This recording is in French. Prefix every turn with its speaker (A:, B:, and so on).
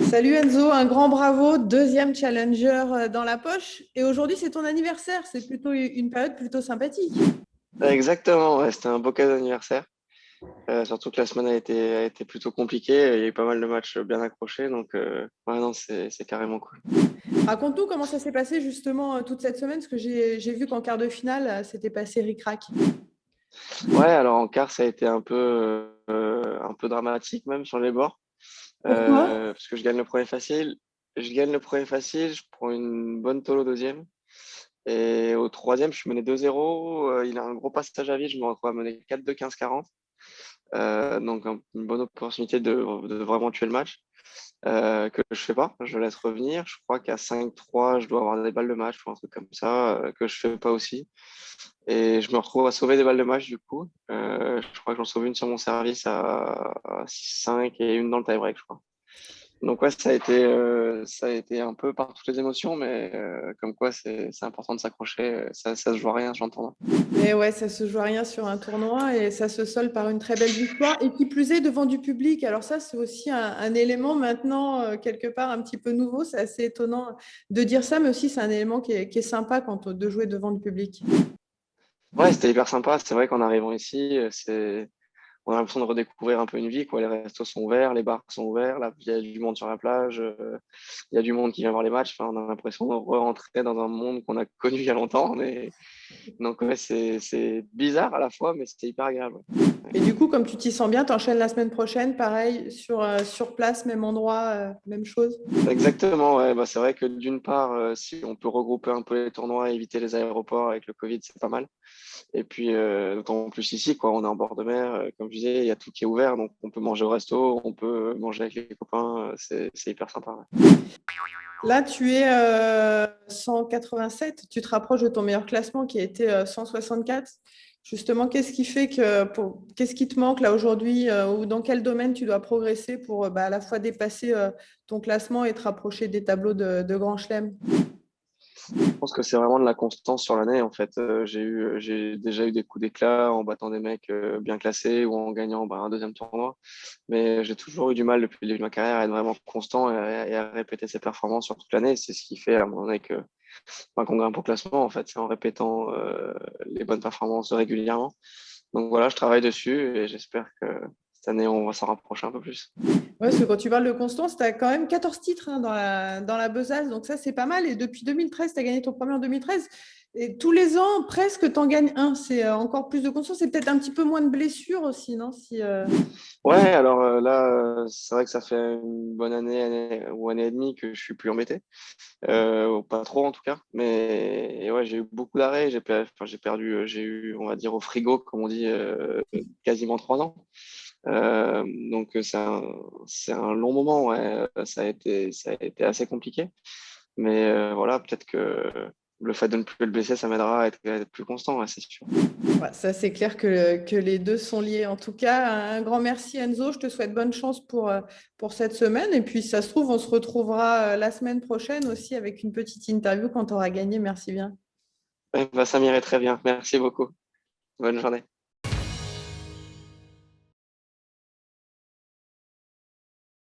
A: Salut Enzo, un grand bravo, deuxième challenger dans la poche. Et aujourd'hui, c'est ton anniversaire. C'est plutôt une période plutôt sympathique.
B: Exactement, ouais, c'était un beau cadeau d'anniversaire. Surtout que la semaine a été plutôt compliquée. Il y a eu pas mal de matchs bien accrochés. Donc, ouais, non, c'est carrément cool.
A: Raconte-nous comment ça s'est passé justement toute cette semaine, parce que j'ai vu qu'en quart de finale, c'était passé ric-rac.
B: Ouais, alors en quart, ça a été un peu dramatique même sur les bords.
A: Pourquoi?
B: Parce que je gagne le premier facile. Je gagne le premier facile, je prends une bonne tôle au deuxième. Et au troisième, je suis mené 2-0. Il a un gros passage à vide, je me retrouve à mener 4-2, 15-40. Donc, une bonne opportunité de vraiment tuer le match. Que je fais pas. Je laisse revenir. Je crois qu'à 5-3 je dois avoir des balles de match ou un truc comme ça, que je fais pas aussi. Et je me retrouve à sauver des balles de match du coup. Je crois que j'en sauve une sur mon service à 6-5 et une dans le tie-break, je crois. Donc ouais, ça a été un peu par toutes les émotions, mais comme quoi c'est important de s'accrocher. Ça se joue à rien, j'entends.
A: Et ouais, ça se joue à rien sur un tournoi et ça se solde par une très belle victoire. Et qui plus est, devant du public. Alors ça, c'est aussi un élément maintenant, quelque part, un petit peu nouveau. C'est assez étonnant de dire ça, mais aussi c'est un élément qui est sympa de jouer devant du public.
B: Ouais, c'était hyper sympa. C'est vrai qu'en arrivant ici, on a l'impression de redécouvrir un peu une vie, quoi. Les restos sont ouverts, les bars sont ouverts, là, il y a du monde sur la plage, il y a du monde qui vient voir les matchs. Enfin, on a l'impression de re-rentrer dans un monde qu'on a connu il y a longtemps. Mais... Donc, ouais, c'est bizarre à la fois, mais c'était hyper agréable. Ouais.
A: Et du coup, comme tu t'y sens bien, tu enchaînes la semaine prochaine, pareil, sur place, même endroit, même chose.
B: Exactement, ouais. Bah, c'est vrai que d'une part, si on peut regrouper un peu les tournois et éviter les aéroports avec le Covid, c'est pas mal. Et puis, d'autant plus ici, quoi, on est en bord de mer, comme je disais, il y a tout qui est ouvert, donc on peut manger au resto, on peut manger avec les copains, c'est hyper sympa. Ouais.
A: Là, tu es 187, tu te rapproches de ton meilleur classement qui a été 164. Justement, qu'est-ce qui te manque là aujourd'hui ou dans quel domaine tu dois progresser pour à la fois dépasser ton classement et te rapprocher des tableaux de Grand Chelem?
B: Je pense que c'est vraiment de la constance sur l'année. En fait, j'ai déjà eu des coups d'éclat en battant des mecs bien classés ou en gagnant un deuxième tournoi. Mais j'ai toujours eu du mal depuis le début de ma carrière à être vraiment constant et à répéter ses performances sur toute l'année. C'est ce qui fait à un moment donné qu'on grimpe au classement. En fait, c'est en répétant les bonnes performances régulièrement. Donc voilà, je travaille dessus et j'espère que cette année, on va s'en rapprocher un peu plus.
A: Ouais, parce que quand tu parles de Constance, tu as quand même 14 titres hein, dans la besace, donc ça c'est pas mal. Et depuis 2013, tu as gagné ton premier en 2013. Et tous les ans, presque, tu en gagnes un. C'est encore plus de constance. C'est peut-être un petit peu moins de blessures aussi, non?
B: Ouais, alors là, c'est vrai que ça fait une bonne ou année et demie que je suis plus embêté. Pas trop en tout cas, mais et ouais, j'ai eu beaucoup d'arrêts, j'ai perdu, j'ai eu, on va dire, au frigo, comme on dit, quasiment 3 ans. Donc c'est un long moment, ouais. Ça a été assez compliqué, mais voilà, peut-être que le fait de ne plus le blesser, ça m'aidera à être plus constant, ouais, c'est sûr.
A: Ouais, ça, c'est clair que les deux sont liés. En tout cas, un grand merci Enzo. Je te souhaite bonne chance pour cette semaine. Et puis, si ça se trouve, on se retrouvera la semaine prochaine aussi avec une petite interview quand tu auras gagné. Merci bien.
B: Ouais, bah, ça m'irait très bien. Merci beaucoup. Bonne journée.